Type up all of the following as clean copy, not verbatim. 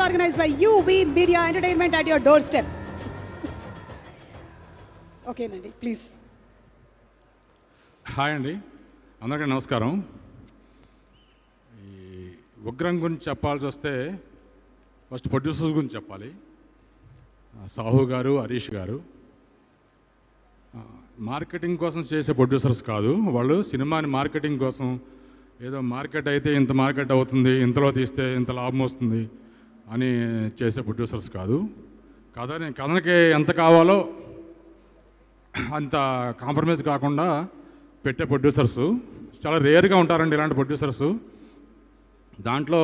organized by UV Media Entertainment at your doorstep. Okay, Nandi, please. Hi అండి, అందరికీ నమస్కారం. ఈ ఉగ్రం గురించి చెప్పాల్సి వస్తే ఫస్ట్ ప్రొడ్యూసర్స్ గురించి చెప్పాలి. సాహు గారు, హరీష్ గారు మార్కెటింగ్ కోసం చేసే ప్రొడ్యూసర్స్ కాదు. వాళ్ళు సినిమాని మార్కెటింగ్ కోసం ఏదో మార్కెట్ అయితే ఇంత మార్కెట్ అవుతుంది, ఇంతలో తీస్తే ఇంత లాభం వస్తుంది అని చేసే ప్రొడ్యూసర్స్ కాదు. కథకి ఎంత కావాలో అంత కాంప్రమైజ్ కాకుండా పెట్టే ప్రొడ్యూసర్స్ చాలా రేర్గా ఉంటారండి ఇలాంటి ప్రొడ్యూసర్స్. దాంట్లో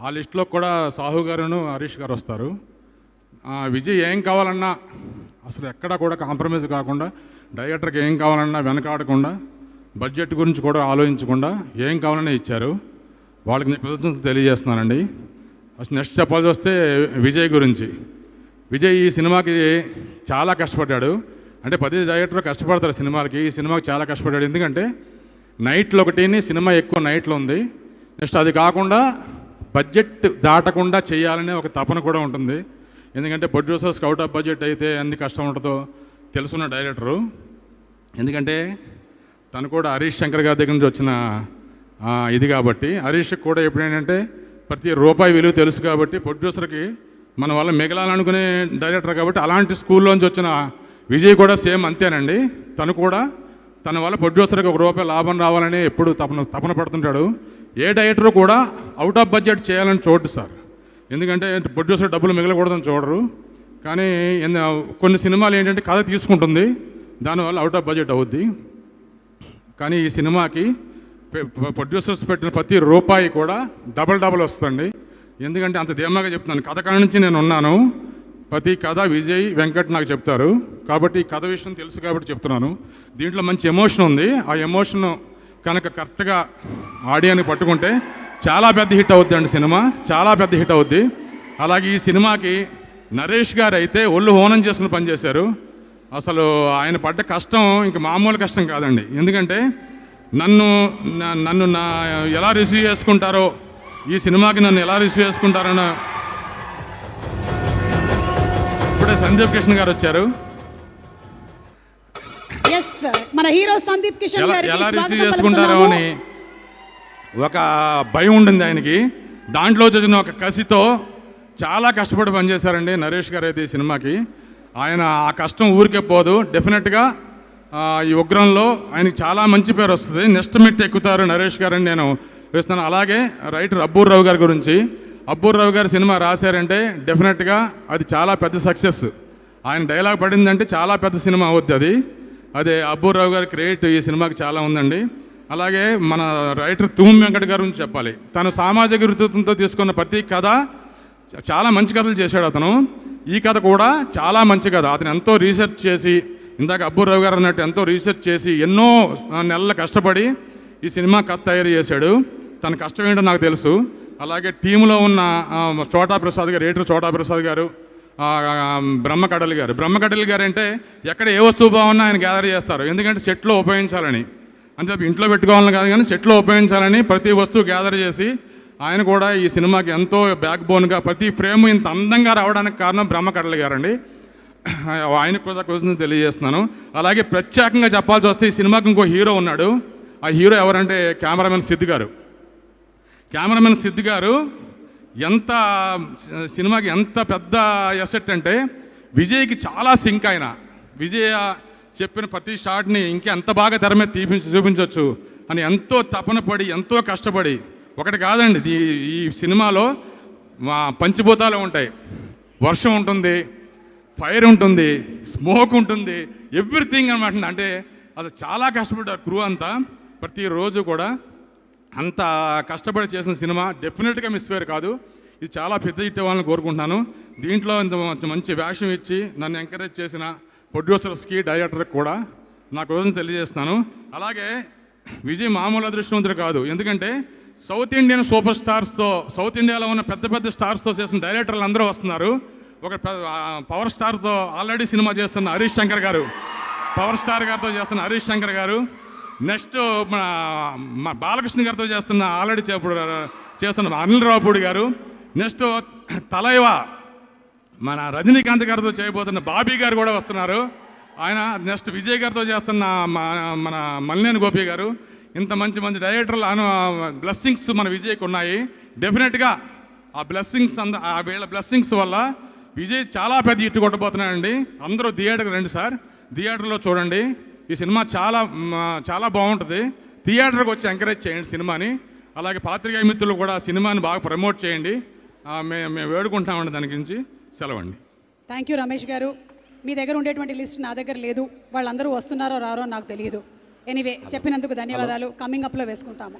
ఆ లిస్టులో కూడా సాహు గారును హరీష్ గారు వస్తారు. విజయ్ ఏం కావాలన్నా అసలు ఎక్కడా కూడా కాంప్రమైజ్ కాకుండా, డైరెక్టర్కి ఏం కావాలన్నా వెనకాడకుండా, బడ్జెట్ గురించి కూడా ఆలోచించకుండా ఏం కావాలన్నా ఇచ్చారు. వాళ్ళకి నేను కృతజ్ఞతలు తెలియజేస్తున్నానండి. అసలు నెక్స్ట్ చెప్పాల్సి వస్తే విజయ్ గురించి. విజయ్ ఈ సినిమాకి చాలా కష్టపడ్డాడు. అంటే 10 డైరెక్టర్ కష్టపడతారు సినిమాలకి, ఈ సినిమాకి చాలా కష్టపడ్డాడు. ఎందుకంటే నైట్లో ఒకటిని సినిమా ఎక్కువ నైట్లో ఉంది. నెక్స్ట్ అది కాకుండా బడ్జెట్ దాటకుండా చేయాలనే ఒక తపన కూడా ఉంటుంది. ఎందుకంటే ప్రొడ్యూసర్స్కి అవుట్ ఆఫ్ బడ్జెట్ అయితే అన్ని కష్టం ఉంటుందో తెలుసున్న డైరెక్టరు. ఎందుకంటే తను కూడా హరీష్ శంకర్ గారి దగ్గర నుంచి వచ్చిన ఇది కాబట్టి, హరీష్కి కూడా ఎప్పుడేంటంటే ప్రతి రూపాయి విలువ తెలుసు కాబట్టి, ప్రొడ్యూసర్కి మన వల్ల మిగలాలనుకునే డైరెక్టర్ కాబట్టి, అలాంటి స్కూల్లోంచి వచ్చిన విజయ్ కూడా సేమ్ అంతేనండి. తను కూడా తన వల్ల ప్రొడ్యూసర్కి ₹1 లాభం రావాలని ఎప్పుడు తపన పడుతుంటాడు. ఏ డైరెక్టర్ కూడా అవుట్ ఆఫ్ బడ్జెట్ చేయాలని చూడదు సార్. ఎందుకంటే ప్రొడ్యూసర్ డబ్బులు మిగలకూడదని చూడరు. కానీ కొన్ని సినిమాలు ఏంటంటే కథ తీసుకుంటుంది, దానివల్ల అవుట్ ఆఫ్ బడ్జెట్ అవుద్ది. కానీ ఈ సినిమాకి ప్రొడ్యూసర్స్ పెట్టిన ప్రతి రూపాయి కూడా డబల్ వస్తుంది. ఎందుకంటే అంత ధీమాగా చెప్తున్నాను, కథ కాడ నుంచి నేను ఉన్నాను. ప్రతి కథ విజయ్, వెంకట్ నాకు చెప్తారు కాబట్టి ఈ కథ విషయం తెలుసు కాబట్టి చెప్తున్నాను. దీంట్లో మంచి ఎమోషన్ ఉంది. ఆ ఎమోషన్ కనుక కరెక్ట్గా ఆడియన్కి పట్టుకుంటే చాలా పెద్ద హిట్ అవుద్ది అండి. సినిమా చాలా పెద్ద హిట్ అవుద్ది. అలాగే ఈ సినిమాకి నరేష్ గారు అయితే ఒళ్ళు హోనం చేసుకుని పనిచేశారు. అసలు ఆయన పడ్డ కష్టం ఇంక మామూలు కష్టం కాదండి. ఎందుకంటే నన్ను ఎలా రిసీవ్ చేసుకుంటారో, ఈ సినిమాకి నన్ను ఎలా రిసీవ్ చేసుకుంటారో. ఇప్పుడే సందీప్ కిషన్ గారు వచ్చారు. మన హీరో సందీప్ కిషన్ గారు ఎలా రిసీవ్ చేసుకుంటారో అని ఒక భయం ఉండింది ఆయనకి. దాంట్లో వచ్చిన ఒక కసితో చాలా కష్టపడి పనిచేశారండి నరేష్ గారు అయితే ఈ సినిమాకి. ఆయన ఆ కష్టం ఊరికే పోదు. డెఫినెట్గా ఈ ఉగ్రంలో ఆయనకి చాలా మంచి పేరు వస్తుంది. నెక్స్ట్ మెట్ ఎక్కుతారు నరేష్ గారు అని నేను వేస్తున్నాను. అలాగే రైటర్ అబ్బూర్ రావు గారి గురించి, అబ్బూర్ రావు గారు సినిమా రాశారంటే డెఫినెట్గా అది చాలా పెద్ద సక్సెస్. ఆయన డైలాగ్ పడిందంటే చాలా పెద్ద సినిమా అవుద్ది. అదే అబ్బూర్ రావు గారి క్రెడిట్ ఈ సినిమాకి చాలా ఉందండి. అలాగే మన రైటర్ తూమ్ వెంకట్ గారి గురించి చెప్పాలి. తను సామాజిక వృత్తితో తీసుకున్న ప్రతి కథ చాలా మంచి కథలు చేశాడు అతను. ఈ కథ కూడా చాలా మంచి కథ. అతను ఎంతో రీసెర్చ్ చేసి, ఇందాక అబ్బూర్ రావు గారు అన్నట్టు ఎంతో రీసెర్చ్ చేసి ఎన్నో నెలలు కష్టపడి ఈ సినిమా కథ తయారు చేశాడు. తన కష్టం ఏంటో నాకు తెలుసు. అలాగే టీంలో ఉన్న చోటా ప్రసాద్ గారు, రైటర్ చోటా ప్రసాద్ గారు, బ్రహ్మకడలి గారు అంటే ఎక్కడ ఏ వస్తువు బాగున్నా ఆయన గ్యాదర్ చేస్తారు. ఎందుకంటే సెట్లో ఉపయోగించాలని, అంటే ఇంట్లో పెట్టుకోవాలని కాదు కానీ సెట్లో ఉపయోగించాలని ప్రతి వస్తువు గ్యాదర్ చేసి ఆయన కూడా ఈ సినిమాకి ఎంతో బ్యాక్ బోన్గా ప్రతి ఫ్రేమ్ ఇంత అందంగా రావడానికి కారణం బ్రహ్మకడలి గారండి. ఆయనకు కూడా క్వశ్చన్ తెలియజేస్తున్నాను. అలాగే ప్రత్యేకంగా చెప్పాల్సి వస్తే ఈ సినిమాకి ఇంకో హీరో ఉన్నాడు. ఆ హీరో ఎవరంటే కెమెరామెన్ సిద్ధు గారు. కెమెరామెన్ సిద్ధు గారు సినిమాకి ఎంత పెద్ద ఎసెట్ అంటే విజయ్కి చాలా సింక్. ఆయన విజయ్ చెప్పిన ప్రతి షాట్ని ఇంకా ఎంత బాగా తెర మీద చూపించవచ్చు అని ఎంతో తపన పడి, ఎంతో కష్టపడి, ఒకటి కాదండి ఈ సినిమాలో పంచభూతాలు ఉంటాయి. వర్షం ఉంటుంది, ఫైర్ ఉంటుంది, స్మోక్ ఉంటుంది, ఎవ్రీథింగ్ అనమాట. అంటే అది చాలా కష్టపడ్డారు క్రూ అంతా. ప్రతిరోజు కూడా అంత కష్టపడి చేసిన సినిమా డెఫినెట్గా మిస్ఫేర్ కాదు. ఇది చాలా పెద్ద హిట్ అవ్వాలని కోరుకుంటున్నాను. దీంట్లో ఇంత మంచి వేషం ఇచ్చి నన్ను ఎంకరేజ్ చేసిన ప్రొడ్యూసర్స్కి, డైరెక్టర్కి కూడా నా కోసం తెలియజేస్తున్నాను. అలాగే విజయ్ మామూలు అదృష్టవంతుడు కాదు. ఎందుకంటే సౌత్ ఇండియన్ సూపర్ స్టార్స్తో, సౌత్ ఇండియాలో ఉన్న పెద్ద పెద్ద స్టార్స్తో చేసిన డైరెక్టర్లు అందరూ వస్తున్నారు. ఒక పవర్ స్టార్తో ఆల్రెడీ సినిమా చేస్తున్న హరీష్ శంకర్ గారు, పవర్ స్టార్ గారితో చేస్తున్న హరీష్ శంకర్ గారు, నెక్స్ట్ మన బాలకృష్ణ గారితో ఆల్రెడీ చేస్తున్న అనిల్ రావుపూడి గారు, నెక్స్ట్ తలైవా మన రజనీకాంత్ గారితో చేయబోతున్న బాబీ గారు కూడా వస్తున్నారు. ఆయన నెక్స్ట్ విజయ్ గారితో చేస్తున్న మన మల్లేని గోపి గారు. ఇంత మంచి మంచి డైరెక్టర్లు బ్లెస్సింగ్స్ మన విజయ్కి ఉన్నాయి. డెఫినెట్గా ఆ బ్లెస్సింగ్స్ వీళ్ళ బ్లెస్సింగ్స్ వల్ల విజయ్ చాలా పెద్ద హిట్ కొట్టబోతున్నాడండి. అందరూ థియేటర్కి రండి సార్, థియేటర్లో చూడండి. ఈ సినిమా చాలా చాలా బాగుంటుంది. థియేటర్కి వచ్చి ఎంకరేజ్ చేయండి సినిమాని. అలాగే పాత్రికేయ మిత్రులు కూడా సినిమాని బాగా ప్రమోట్ చేయండి. మేము వేడుకుంటామండి. దాని గురించి సెలవండి. థ్యాంక్ యూ రమేష్ గారు. మీ దగ్గర ఉండేటువంటి లిస్ట్ నా దగ్గర లేదు. వాళ్ళందరూ వస్తున్నారో రారో నాకు తెలియదు. ఎనీవే చెప్పినందుకు ధన్యవాదాలు. కమింగ్ అప్లో వేసుకుంటాము.